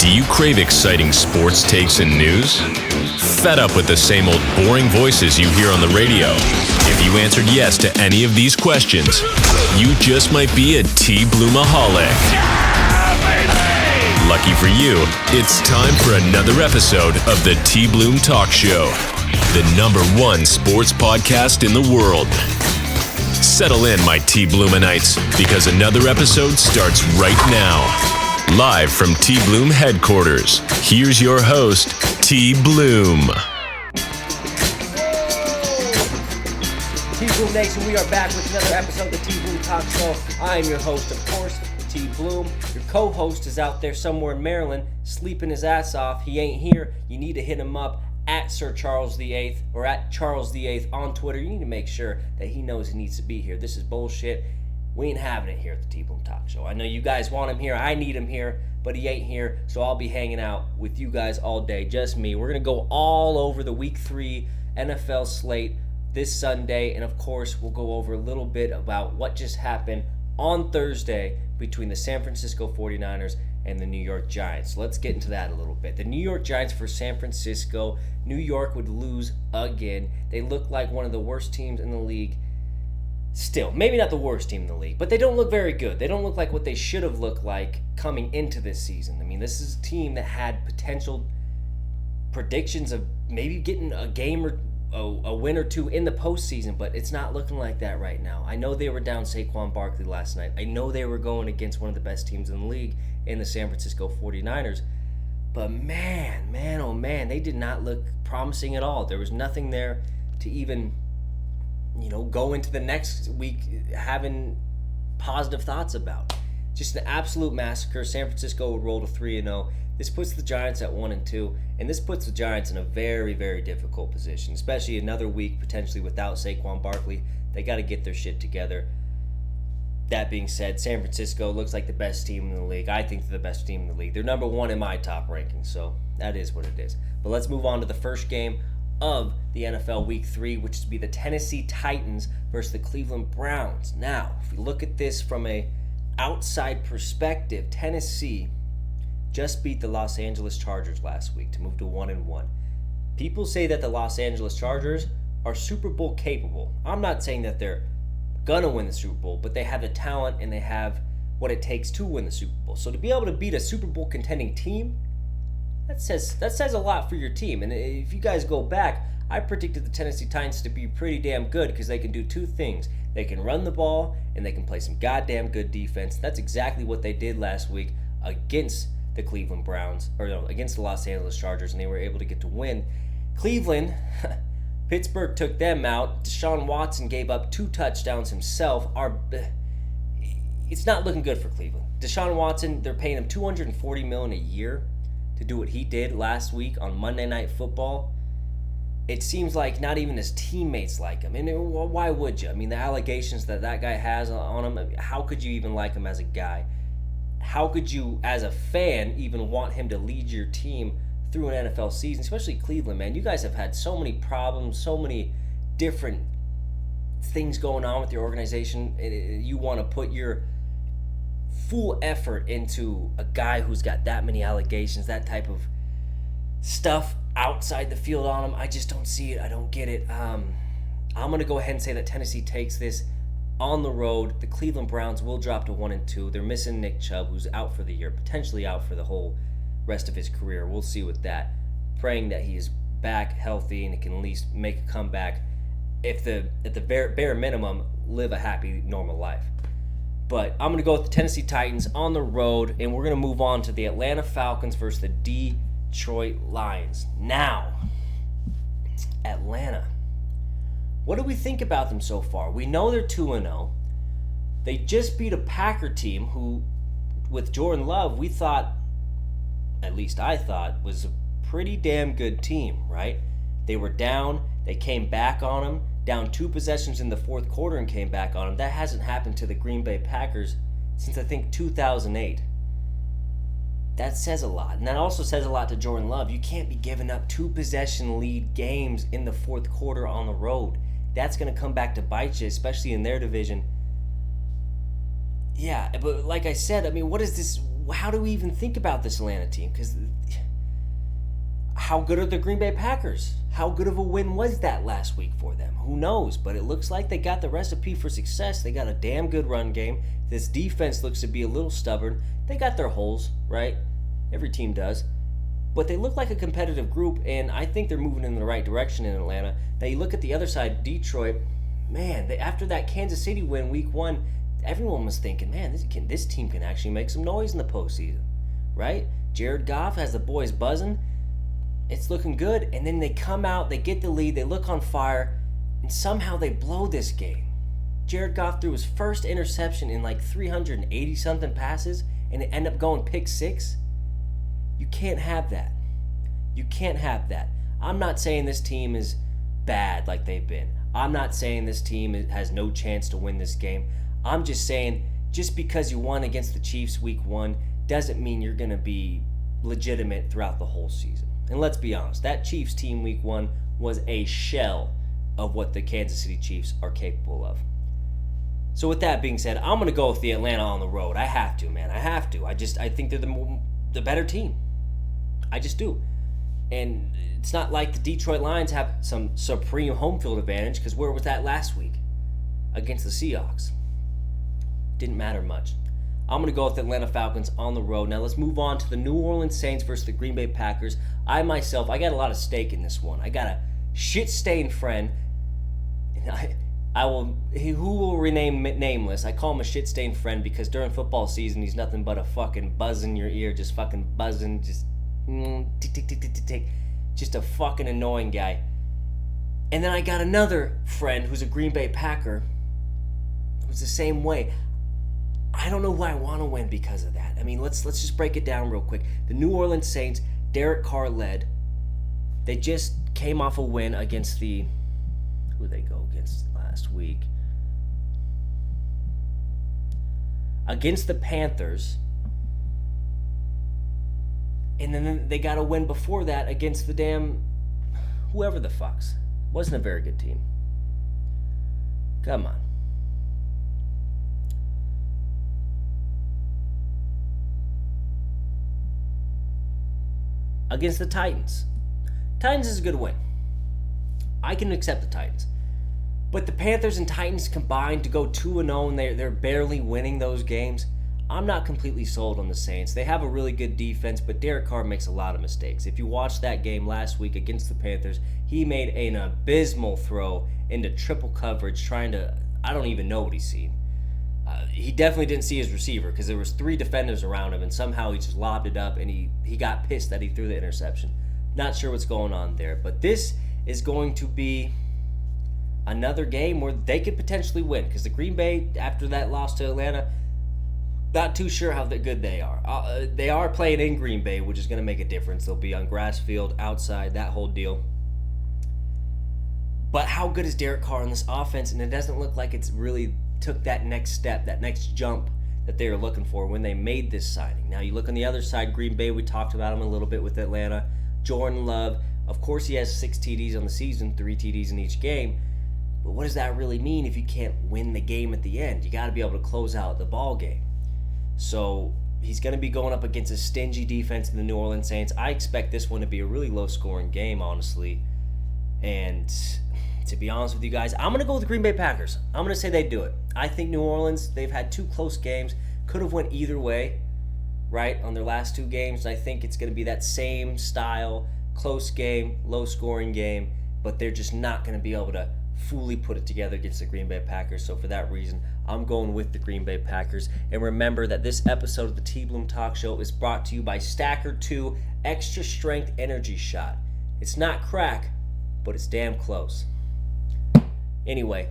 Do you crave exciting sports takes and news? Fed up with the same old boring voices you hear on the radio? If you answered yes to any of these questions, you just might be a TBloomaholic. Lucky for you, it's time for another episode of the TBloom Talk Show, the #1 sports podcast in the world. Settle in, my TBloomanites, because another episode starts right now. Live from TBloom headquarters, here's your host, TBloom. TBloom Nation, we are back with another episode of the TBloom Talk Show. I am your host, of course, TBloom. Your co-host is out there somewhere in Maryland, sleeping his ass off. He ain't here. You need to hit him up at Sir Charles VIII or at Charles VIII on Twitter. You need to make sure that he knows he needs to be here. This is bullshit. We ain't having it here at the TBloom Talk Show. I know you guys want him here. I need him here, but he ain't here, so I'll be hanging out with you guys all day, just me. We're going to go all over the Week 3 NFL slate this Sunday, and of course, we'll go over a little bit about what just happened on Thursday between the San Francisco 49ers and the New York Giants. Let's get into that a little bit. The New York Giants for San Francisco. New York would lose again. They look like one of the worst teams in the league. Still, maybe not the worst team in the league, but they don't look very good. They don't look like what they should have looked like coming into this season. I mean, this is a team that had potential predictions of maybe getting a game or a win or two in the postseason, but it's not looking like that right now. I know they were down Saquon Barkley last night. I know they were going against one of the best teams in the league in the San Francisco 49ers, but man, oh man, they did not look promising at all. There was nothing there to even go into the next week having positive thoughts about. Just an absolute massacre. San Francisco would roll to 3-0. This puts the Giants at 1-2, and this puts the Giants in a very, very difficult position, especially another week potentially without Saquon Barkley. They got to get their shit together. That being said, San Francisco looks like the best team in the league. I think they're the best team in the league. They're #1 in my top rankings, so that is what it is. But let's move on to the first game of the NFL Week 3, which is be the Tennessee Titans versus the Cleveland Browns. Now, if we look at this from a outside perspective, Tennessee just beat the Los Angeles Chargers last week to move to 1-1. People say that the Los Angeles Chargers are Super Bowl capable. I'm not saying that they're gonna win the Super Bowl, but they have the talent and they have what it takes to win the Super Bowl. So to be able to beat a Super Bowl contending team, that says a lot for your team. And if you guys go back, I predicted the Tennessee Titans to be pretty damn good because they can do two things. They can run the ball and they can play some goddamn good defense. That's exactly what they did last week against the Cleveland Browns, against the Los Angeles Chargers, and they were able to get to win. Cleveland, Pittsburgh took them out. Deshaun Watson gave up 2 touchdowns himself. It's not looking good for Cleveland. Deshaun Watson, they're paying him $240 million a year to do what he did last week on Monday Night Football. It seems like not even his teammates like him. And why would you? I mean, the allegations that guy has on him, how could you even like him as a guy? How could you, as a fan, even want him to lead your team through an NFL season, especially Cleveland, man? You guys have had so many problems, so many different things going on with your organization. You want to put your full effort into a guy who's got that many allegations, that type of stuff outside the field on him. I just don't see it. I don't get it. I'm going to go ahead and say that Tennessee takes this on the road. The Cleveland Browns will drop to 1-2. They're missing Nick Chubb, who's out for the year, potentially out for the whole rest of his career. We'll see with that. Praying that he is back healthy and he can at least make a comeback, at the bare minimum, live a happy, normal life. But I'm going to go with the Tennessee Titans on the road, and we're going to move on to the Atlanta Falcons versus the Detroit Lions. Now, Atlanta. What do we think about them so far? We know they're 2-0. They just beat a Packer team who, with Jordan Love, we thought, at least I thought, was a pretty damn good team, right? They were down. They came back on them. Down 2 possessions in the fourth quarter and came back on them. That hasn't happened to the Green Bay Packers since, I think, 2008. That says a lot. And that also says a lot to Jordan Love. You can't be giving up 2-possession lead games in the fourth quarter on the road. That's going to come back to bite you, especially in their division. Yeah, but like I said, I mean, what is this? how do we even think about this Atlanta team? Because how good are the Green Bay Packers? How good of a win was that last week for them? Who knows? But it looks like they got the recipe for success. They got a damn good run game. This defense looks to be a little stubborn. They got their holes, right? Every team does. But they look like a competitive group, and I think they're moving in the right direction in Atlanta. Now you look at the other side, Detroit. Man, after that Kansas City win week 1, everyone was thinking, man, this team can actually make some noise in the postseason, right? Jared Goff has the boys buzzing. It's looking good, and then they come out, they get the lead, they look on fire, and somehow they blow this game. Jared Goff threw his first interception in like 380-something passes, and it ended up going pick 6. You can't have that. You can't have that. I'm not saying this team is bad like they've been. I'm not saying this team has no chance to win this game. I'm just saying, just because you won against the Chiefs week 1 doesn't mean you're going to be legitimate throughout the whole season. And let's be honest, that Chiefs team week 1 was a shell of what the Kansas City Chiefs are capable of. So with that being said, I'm going to go with the Atlanta on the road. I have to, man. I have to. I think they're the better team. I just do. And it's not like the Detroit Lions have some supreme home field advantage, because where was that last week against the Seahawks? Didn't matter much. I'm going to go with the Atlanta Falcons on the road. Now let's move on to the New Orleans Saints versus the Green Bay Packers. I got a lot of stake in this one. I got a shit-stained friend, and who will remain nameless. I call him a shit-stained friend because during football season, he's nothing but a fucking buzz in your ear, just fucking buzzing, just tick, tick, tick, tick, tick, tick. Just a fucking annoying guy. And then I got another friend who's a Green Bay Packer who's the same way. I don't know who I want to win because of that. I mean, let's just break it down real quick. The New Orleans Saints, Derek Carr led. They just came off a win against who did they go against last week? Against the Panthers. And then they got a win before that against the damn whoever the fucks. Wasn't a very good team. Come on. Against the Titans. Titans is a good win. I can accept the Titans. But the Panthers and Titans combined to go 2-0, and they're barely winning those games. I'm not completely sold on the Saints. They have a really good defense, but Derek Carr makes a lot of mistakes. If you watched that game last week against the Panthers, he made an abysmal throw into triple coverage I don't even know what he's seen. He definitely didn't see his receiver because there was 3 defenders around him, and somehow he just lobbed it up, and he got pissed that he threw the interception. Not sure what's going on there, but this is going to be another game where they could potentially win, because the Green Bay, after that loss to Atlanta, not too sure how good they are. They are playing in Green Bay, which is going to make a difference. They'll be on grass field, outside, that whole deal. But how good is Derek Carr in this offense? And it doesn't look like it's really took that next step, that next jump that they were looking for when they made this signing. Now you look on the other side, Green Bay, we talked about him a little bit with Atlanta. Jordan Love, of course he has 6 TDs on the season, 3 TDs in each game. But what does that really mean if you can't win the game at the end? You got to be able to close out the ball game. So he's going to be going up against a stingy defense in the New Orleans Saints. I expect this one to be a really low-scoring game, honestly. And to be honest with you guys, I'm going to go with the Green Bay Packers. I'm going to say they do it. I think New Orleans, they've had 2 close games. Could have went either way, right, on their last 2 games. And I think it's going to be that same style, close game, low-scoring game. But they're just not going to be able to fully put it together against the Green Bay Packers. So for that reason, I'm going with the Green Bay Packers. And remember that this episode of the TBloom Talk Show is brought to you by Stacker 2 Extra Strength Energy Shot. It's not crack, but it's damn close. Anyway,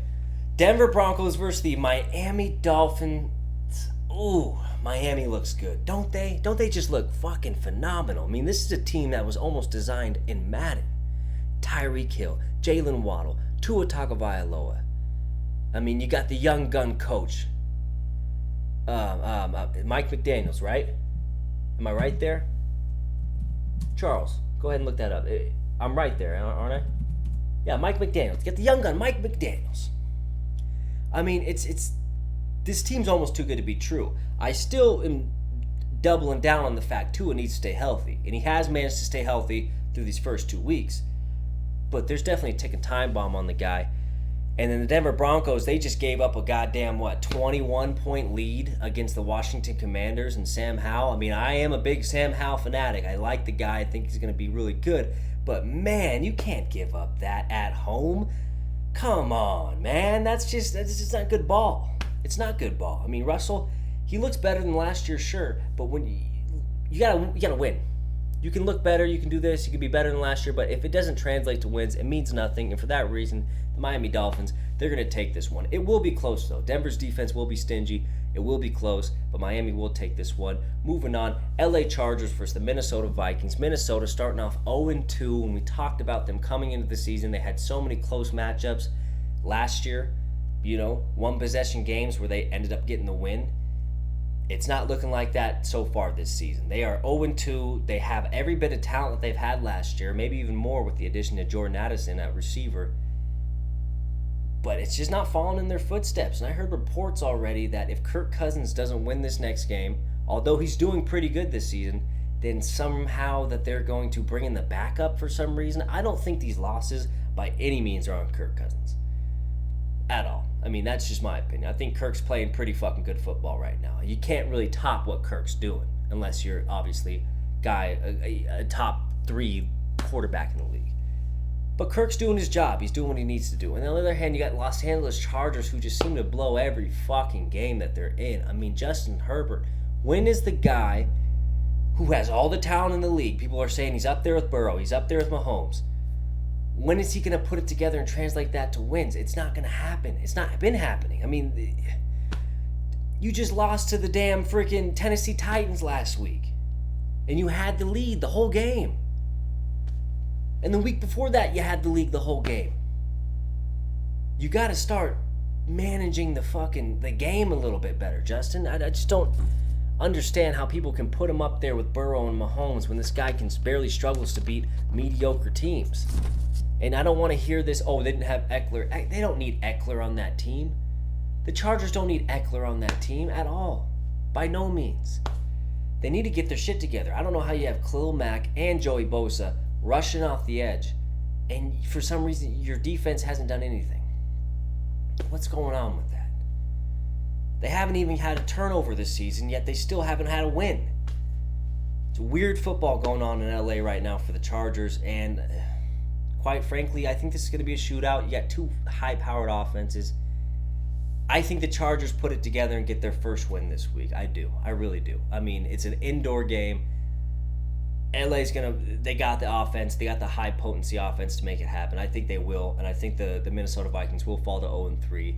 Denver Broncos versus the Miami Dolphins. Ooh, Miami looks good, don't they? Don't they just look fucking phenomenal? I mean, this is a team that was almost designed in Madden. Tyreek Hill, Jalen Waddle, Tua Tagovailoa. I mean, you got the young gun coach, Mike McDaniels, right? Am I right there? Charles, go ahead and look that up. I'm right there, aren't I? Yeah, Mike McDaniels. Get the young gun, Mike McDaniels. I mean, it's this team's almost too good to be true. I still am doubling down on the fact Tua needs to stay healthy. And he has managed to stay healthy through these first 2 weeks. But there's definitely a ticking time bomb on the guy. And then the Denver Broncos, they just gave up a goddamn, 21-point lead against the Washington Commanders and Sam Howell. I mean, I am a big Sam Howell fanatic. I like the guy. I think he's going to be really good. But, man, you can't give up that at home. Come on, man. That's just not good ball. It's not good ball. I mean, Russell, he looks better than last year, sure. But when you gotta win. You can look better, you can do this, you can be better than last year, but if it doesn't translate to wins, it means nothing. And for that reason, the Miami Dolphins, they're going to take this one. It will be close, though. Denver's defense will be stingy. It will be close, but Miami will take this one. Moving on, LA Chargers versus the Minnesota Vikings. Minnesota starting off 0-2, and we talked about them coming into the season. They had so many close matchups last year, one-possession games where they ended up getting the win. It's not looking like that so far this season. They are 0-2. They have every bit of talent that they've had last year, maybe even more with the addition of Jordan Addison at receiver. But it's just not falling in their footsteps. And I heard reports already that if Kirk Cousins doesn't win this next game, although he's doing pretty good this season, then somehow that they're going to bring in the backup for some reason. I don't think these losses by any means are on Kirk Cousins. At all. I mean, that's just my opinion. I think Kirk's playing pretty fucking good football right now. You can't really top what Kirk's doing unless you're obviously a top 3 quarterback in the league. But Kirk's doing his job. He's doing what he needs to do. And on the other hand, you got Los Angeles Chargers who just seem to blow every fucking game that they're in. I mean, Justin Herbert, when is the guy who has all the talent in the league? People are saying he's up there with Burrow. He's up there with Mahomes. When is he going to put it together and translate that to wins? It's not going to happen. It's not been happening. I mean, you just lost to the damn freaking Tennessee Titans last week. And you had the lead the whole game. And the week before that, you had the lead the whole game. You got to start managing the game a little bit better, Justin. I just don't understand how people can put him up there with Burrow and Mahomes when this guy barely struggles to beat mediocre teams. And I don't want to hear this, they didn't have Eckler. They don't need Eckler on that team. The Chargers don't need Eckler on that team at all. By no means. They need to get their shit together. I don't know how you have Khalil Mack and Joey Bosa rushing off the edge, and for some reason your defense hasn't done anything. What's going on with that? They haven't even had a turnover this season, yet they still haven't had a win. It's weird football going on in LA right now for the Chargers, and quite frankly, I think this is going to be a shootout. You got 2 high-powered offenses. I think the Chargers put it together and get their first win this week. I do. I really do. I mean, it's an indoor game. They got the offense. They got the high-potency offense to make it happen. I think they will, and I think the Minnesota Vikings will fall to 0-3.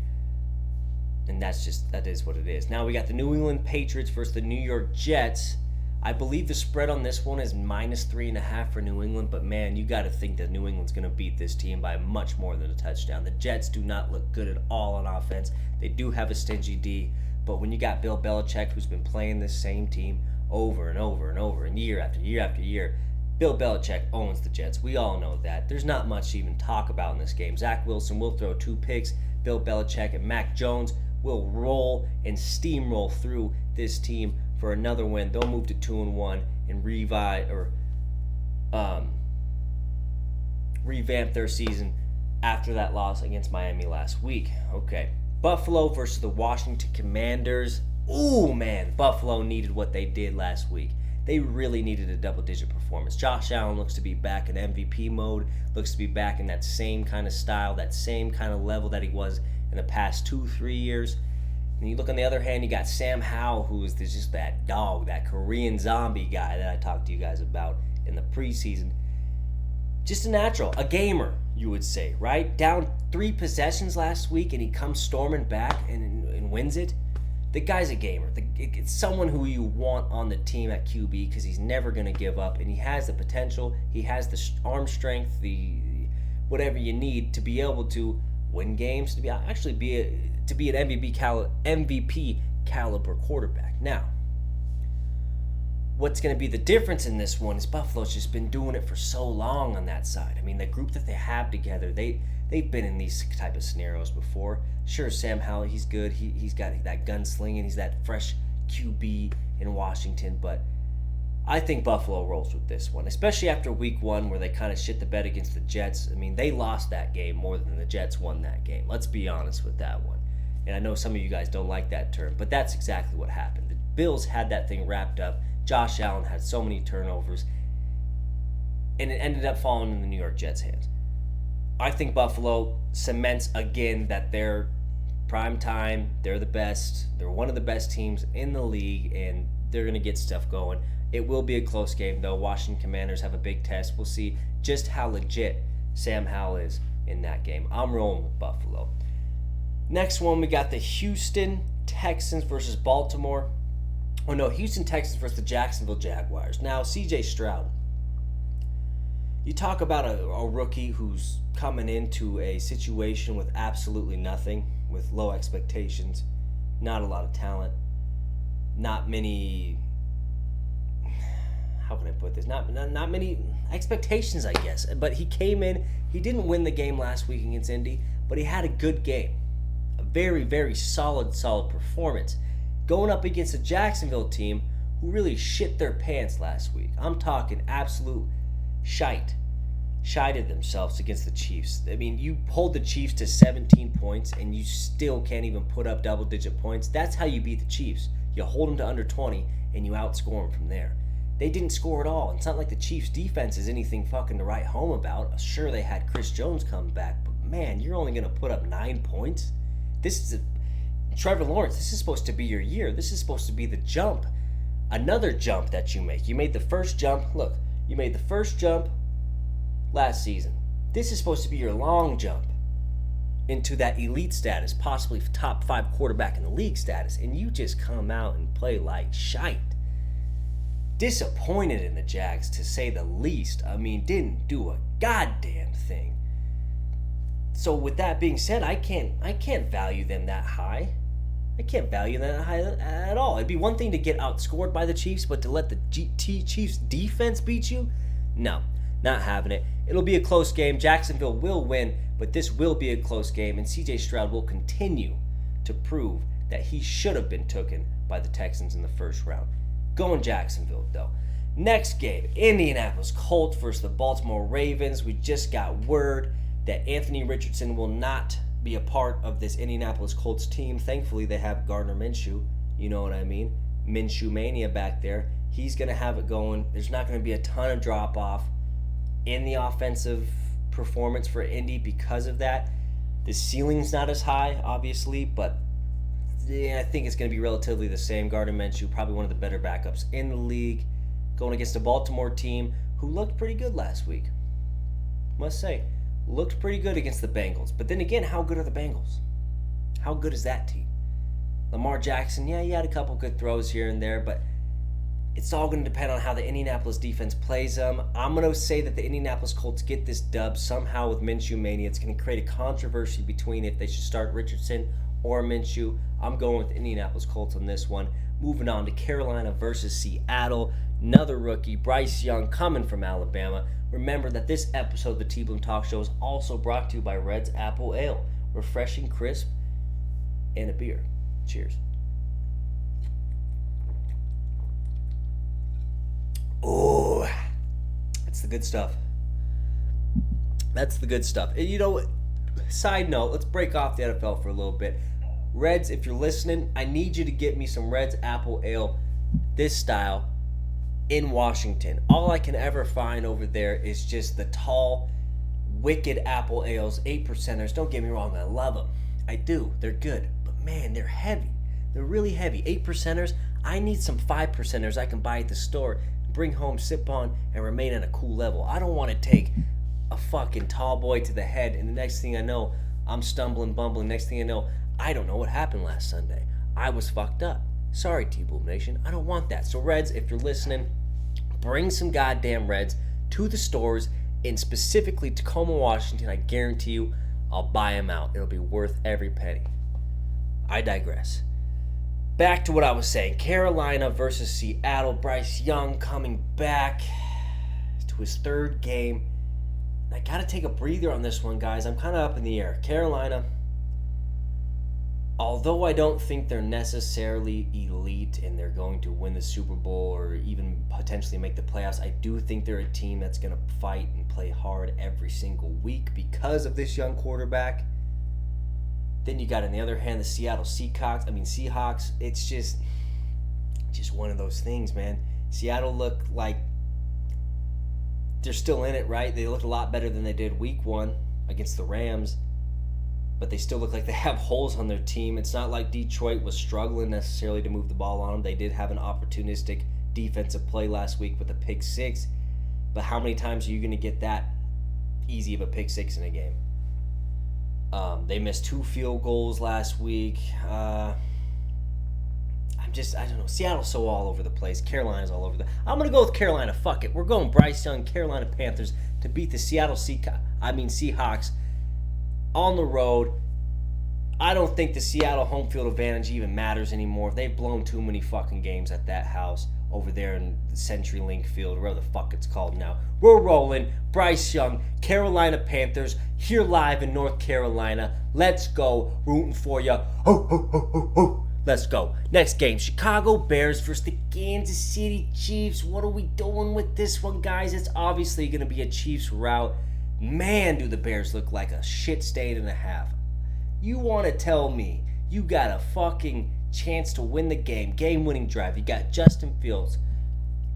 And that is what it is. Now we got the New England Patriots versus the New York Jets. I believe the spread on this one is -3.5 for New England, but man, you got to think that New England's going to beat this team by much more than a touchdown. The Jets do not look good at all on offense. They do have a stingy D, but when you got Bill Belichick, who's been playing this same team over and over and over and year after year after year, Bill Belichick owns the Jets. We all know that. There's not much to even talk about in this game. Zach Wilson will throw 2 picks. Bill Belichick and Mac Jones will roll and steamroll through this team for another win. They'll move to 2-1 and revamp their season after that loss against Miami last week. Okay. Buffalo versus the Washington Commanders. Ooh, man, Buffalo needed what they did last week. They really needed a double-digit performance. Josh Allen looks to be back in MVP mode, looks to be back in that same kind of style, that same kind of level that he was in the past 2-3 years. And you look on the other hand, you got Sam Howell, who is just that dog, that Korean zombie guy that I talked to you guys about in the preseason. Just a natural, a gamer, you would say, right? Down 3 possessions last week, and he comes storming back and wins it. The guy's a gamer. It's someone who you want on the team at QB because he's never going to give up, and he has the potential. He has the arm strength, the whatever you need to be able to win games, to be an MVP caliber quarterback. Now, what's going to be the difference in this one is Buffalo's just been doing it for so long on that side. I mean, the group that they have together, they've been in these type of scenarios before. Sure, Sam Howell, he's good. He's got that gunslinging. He's that fresh QB in Washington, but I think Buffalo rolls with this one, especially after week one where they kind of shit the bed against the Jets. I mean, they lost that game more than the Jets won that game. Let's be honest with that one. And I know some of you guys don't like that term, but that's exactly what happened. The Bills had that thing wrapped up. Josh Allen had so many turnovers, and it ended up falling in the New York Jets' hands. I think Buffalo cements again that they're prime time, they're the best, they're one of the best teams in the league, and they're going to get stuff going. It will be a close game, though. Washington Commanders have a big test. We'll see just how legit Sam Howell is in that game. I'm rolling with Buffalo. Next one, we got the Houston Texans versus Baltimore. Oh, no, Houston Texans versus the Jacksonville Jaguars. Now, C.J. Stroud. You talk about a rookie who's coming into a situation with absolutely nothing, with low expectations, not a lot of talent, not many... How can I put this? Not many expectations, I guess. But he came in. He didn't win the game last week against Indy, but he had a good game. A very, very solid performance. Going up against a Jacksonville team who really shit their pants last week. I'm talking absolute shited themselves against the Chiefs. I mean, you hold the Chiefs to 17 points and you still can't even put up double-digit points. That's how you beat the Chiefs. You hold them to under 20 and you outscore them from there. They didn't score at all. It's not like the Chiefs' defense is anything fucking to write home about. Sure, they had Chris Jones come back, but man, you're only going to put up 9 points? Trevor Lawrence, this is supposed to be your year. This is supposed to be the jump. Another jump that you make. You made the first jump. Look, you made the first jump last season. This is supposed to be your long jump into that elite status, possibly top 5 quarterback in the league status, and you just come out and play like shite. Disappointed in the Jags, to say the least. I mean, didn't do a goddamn thing. So with that being said, I can't value them that high. I can't value them that high at all. It'd be one thing to get outscored by the Chiefs, but to let the Chiefs defense beat you? No, not having it. It'll be a close game. Jacksonville will win, but this will be a close game, and C.J. Stroud will continue to prove that he should have been taken by the Texans in the first round. Going Jacksonville, though. Next game, Indianapolis Colts versus the Baltimore Ravens. We just got word that Anthony Richardson will not be a part of this Indianapolis Colts team. Thankfully, they have Gardner Minshew. You know what I mean? Minshew Mania back there. He's going to have it going. There's not going to be a ton of drop-off in the offensive performance for Indy because of that. The ceiling's not as high, obviously, but I think it's going to be relatively the same. Gardner Minshew, probably one of the better backups in the league, going against a Baltimore team who looked pretty good last week. Must say, looked pretty good against the Bengals. But then again, how good are the Bengals? How good is that team? Lamar Jackson, yeah, he had a couple good throws here and there, but it's all going to depend on how the Indianapolis defense plays them. I'm going to say that the Indianapolis Colts get this dub somehow with Minshew Mania. It's going to create a controversy between if they should start Richardson or Minshew. I'm going with the Indianapolis Colts on this one. Moving on to Carolina versus Seattle. Another rookie, Bryce Young, coming from Alabama. Remember that this episode of the TBloom Talk Show is also brought to you by Red's Apple Ale. Refreshing, crisp, and a beer. Cheers. Oh, that's the good stuff. That's the good stuff. And you know, side note, let's break off the NFL for a little bit. Reds, if you're listening, I need you to get me some Reds Apple Ale, this style, in Washington. All I can ever find over there is just the tall, wicked apple ales, 8%ers. Don't get me wrong, I love them. I do. They're good. But man, they're heavy. They're really heavy. 8%ers. I need some 5%ers I can buy at the store, bring home, sip on, and remain at a cool level. I don't want to take a fucking tall boy to the head, and the next thing I know, I'm stumbling, bumbling. Next thing I know, I don't know what happened last Sunday. I was fucked up. Sorry, TBloom Nation. I don't want that. So, Reds, if you're listening, bring some goddamn Reds to the stores in specifically Tacoma, Washington. I guarantee you I'll buy them out. It'll be worth every penny. I digress. Back to what I was saying. Carolina versus Seattle. Bryce Young coming back to his third game. I got to take a breather on this one, guys. I'm kind of up in the air. Carolina, although I don't think they're necessarily elite and they're going to win the Super Bowl or even potentially make the playoffs, I do think they're a team that's going to fight and play hard every single week because of this young quarterback. Then you got, on the other hand, the Seattle Seahawks. It's just one of those things, man. Seattle look like they're still in it, right? They look a lot better than they did week 1 against the Rams, but they still look like they have holes on their team. It's not like Detroit was struggling necessarily to move the ball on them. They did have an opportunistic defensive play last week with a pick 6, but how many times are you going to get that easy of a pick 6 in a game? They missed 2 field goals last week. I don't know. Seattle's so all over the place. Carolina's all over I'm going to go with Carolina. Fuck it. We're going Bryce Young, Carolina Panthers to beat the Seahawks on the road. I don't think the Seattle home field advantage even matters anymore. They've blown too many fucking games at that house over there in the CenturyLink Field, whatever the fuck it's called now. We're rolling. Bryce Young, Carolina Panthers, here live in North Carolina. Let's go. Rooting for you. Ho, ho, ho, ho, ho. Let's go. Next game, Chicago Bears versus the Kansas City Chiefs. What are we doing with this one, guys? It's obviously going to be a Chiefs rout. Man, do the Bears look like a shit stain and a half. You want to tell me you got a fucking chance to win the game-winning drive. You got Justin Fields,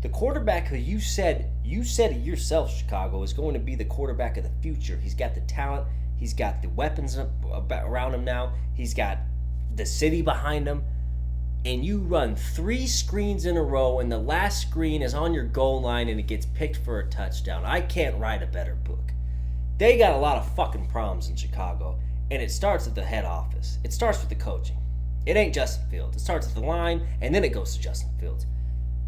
the quarterback who you said it yourself, Chicago, is going to be the quarterback of the future. He's got the talent. He's got the weapons around him now. He's got the city behind him. And you run 3 screens in a row, and the last screen is on your goal line, and it gets picked for a touchdown. I can't write a better book. They got a lot of fucking problems in Chicago, and it starts at the head office. It starts with the coaching. It ain't Justin Fields. It starts at the line, and then it goes to Justin Fields.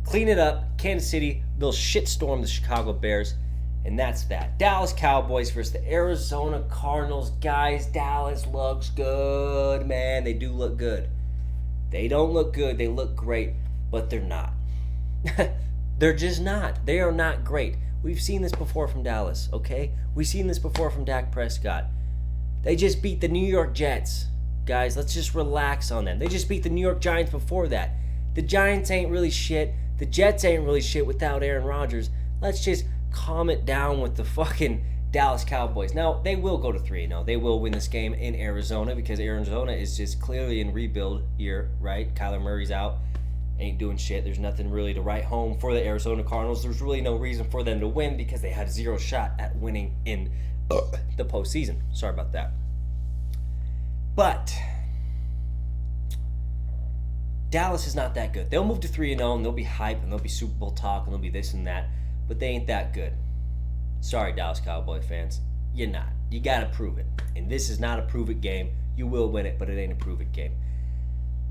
Clean it up. Kansas City, they'll shitstorm the Chicago Bears, and that's that. Dallas Cowboys versus the Arizona Cardinals. Guys, Dallas looks good, man. They do look good. They don't look good. They look great, but they're not. They're just not. They are not great. We've seen this before from Dallas, okay? We've seen this before from Dak Prescott. They just beat the New York Jets. Guys, let's just relax on them. They just beat the New York Giants before that. The Giants ain't really shit. The Jets ain't really shit without Aaron Rodgers. Let's just calm it down with the fucking Dallas Cowboys. Now, they will go to 3-0. They will win this game in Arizona because Arizona is just clearly in rebuild year, right? Kyler Murray's out. Ain't doing shit. There's nothing really to write home for the Arizona Cardinals. There's really no reason for them to win because they had 0 shot at winning in the postseason. Sorry about that. But Dallas is not that good. They'll move to 3-0 and they'll be hype and they'll be Super Bowl talk and they'll be this and that. But they ain't that good. Sorry, Dallas Cowboy fans. You're not. You got to prove it. And this is not a prove-it game. You will win it, but it ain't a prove-it game.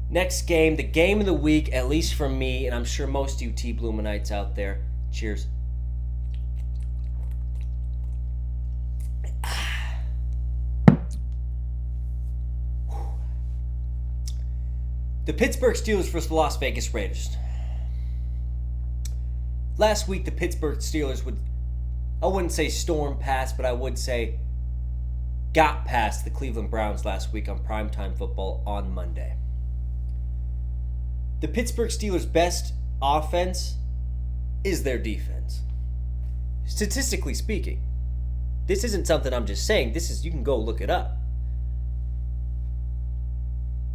Next game, the game of the week, at least for me, and I'm sure most of you TBloomanites out there. Cheers. The Pittsburgh Steelers versus the Las Vegas Raiders. Last week, the Pittsburgh Steelers I wouldn't say storm past, but I would say got past the Cleveland Browns last week on primetime football on Monday. The Pittsburgh Steelers' best offense is their defense. Statistically speaking. This isn't something I'm just saying. You can go look it up.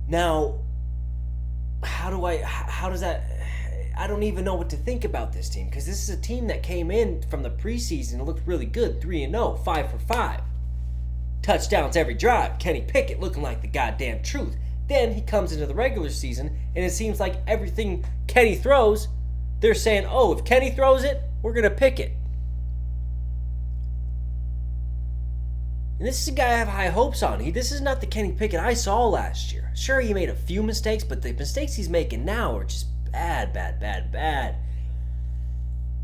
Now, how does that... I don't even know what to think about this team because this is a team that came in from the preseason and looked really good. 3-0, 5 for 5. Touchdowns every drive. Kenny Pickett looking like the goddamn truth. Then he comes into the regular season and it seems like everything Kenny throws, they're saying, oh, if Kenny throws it, we're going to pick it. And this is a guy I have high hopes on. This is not the Kenny Pickett I saw last year. Sure, he made a few mistakes, but the mistakes he's making now are just bad.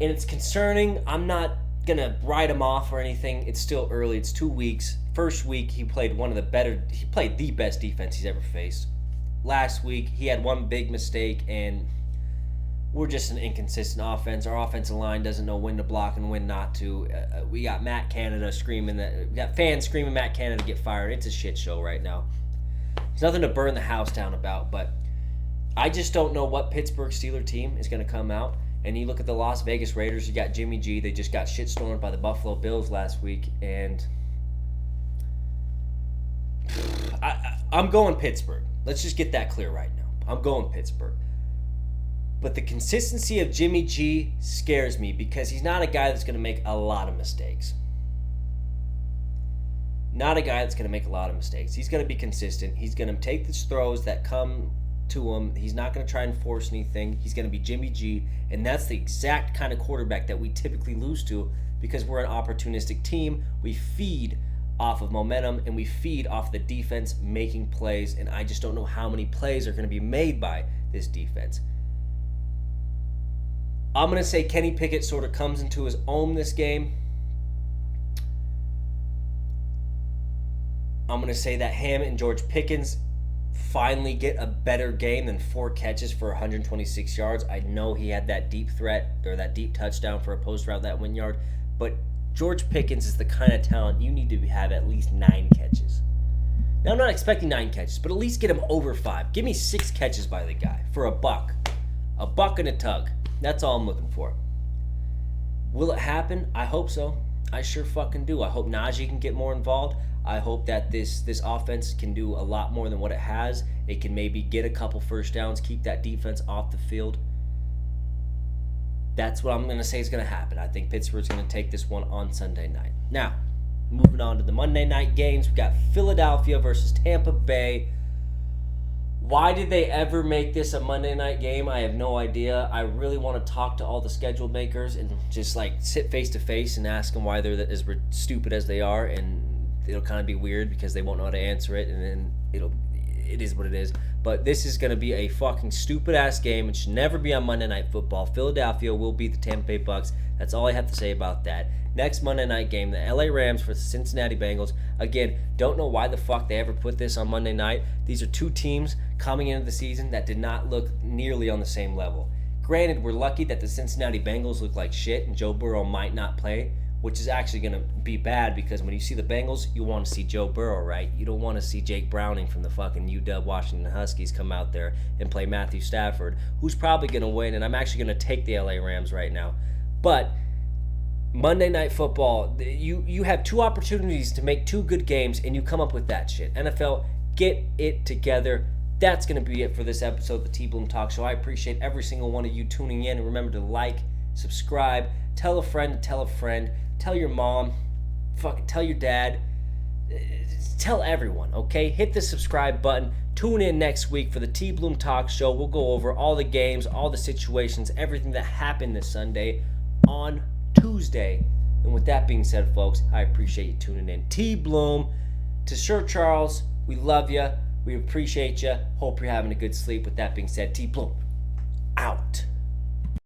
And it's concerning. I'm not going to write him off or anything. It's still early. It's 2 weeks. First week, he played the best defense he's ever faced. Last week, he had one big mistake, and we're just an inconsistent offense. Our offensive line doesn't know when to block and when not to. We got Matt Canada screaming we got fans screaming Matt Canada to get fired. It's a shit show right now. There's nothing to burn the house down about, but I just don't know what Pittsburgh Steelers team is going to come out. And you look at the Las Vegas Raiders, you got Jimmy G. They just got shitstormed by the Buffalo Bills last week. And I'm going Pittsburgh. Let's just get that clear right now. I'm going Pittsburgh. But the consistency of Jimmy G scares me because he's not a guy that's going to make a lot of mistakes. Not a guy that's going to make a lot of mistakes. He's going to be consistent. He's going to take the throws that come to him. He's not going to try and force anything. He's going to be Jimmy G, and that's the exact kind of quarterback that we typically lose to because we're an opportunistic team. We feed off of momentum, and we feed off the defense making plays, and I just don't know how many plays are going to be made by this defense. I'm going to say Kenny Pickett sort of comes into his own this game. I'm going to say that him and George Pickens finally get a better game than 4 catches for 126 yards. I know he had that deep threat or that deep touchdown for a post route that 1 yard, but George Pickens is the kind of talent you need to have at least 9 catches. Now, I'm not expecting 9 catches, but at least get him over 5. Give me 6 catches by the guy for a buck. A buck and a tug. That's all I'm looking for. Will it happen? I hope so. I sure fucking do. I hope Najee can get more involved. I hope that this offense can do a lot more than what it has. It can maybe get a couple first downs, keep that defense off the field. That's what I'm going to say is going to happen. I think Pittsburgh's going to take this one on Sunday night. Now, moving on to the Monday night games, we got Philadelphia versus Tampa Bay. Why did they ever make this a Monday night game? I have no idea. I really want to talk to all the schedule makers and just like sit face to face and ask them why they're as stupid as they are, and it'll kind of be weird because they won't know how to answer it, and then it is what it is. But this is going to be a fucking stupid-ass game. It should never be on Monday Night Football. Philadelphia will beat the Tampa Bay Bucks. That's all I have to say about that. Next Monday night game, the LA Rams for the Cincinnati Bengals. Again, don't know why the fuck they ever put this on Monday night. These are two teams coming into the season that did not look nearly on the same level. Granted, we're lucky that the Cincinnati Bengals look like shit and Joe Burrow might not play, which is actually going to be bad because when you see the Bengals, you want to see Joe Burrow, right? You don't want to see Jake Browning from the fucking UW Washington Huskies come out there and play Matthew Stafford, who's probably going to win, and I'm actually going to take the LA Rams right now. But Monday Night Football, you have 2 opportunities to make 2 good games, and you come up with that shit. NFL, get it together. That's going to be it for this episode of the TBloom Talk Show. I appreciate every single one of you tuning in, and remember to like, subscribe, tell a friend to tell a friend, tell your mom, fucking tell your dad, tell everyone, okay? Hit the subscribe button. Tune in next week for the TBloom Talk Show. We'll go over all the games, all the situations, everything that happened this Sunday on Tuesday. And with that being said, folks, I appreciate you tuning in. TBloom, to Sir Charles, we love you. We appreciate you. Hope you're having a good sleep. With that being said, TBloom, out.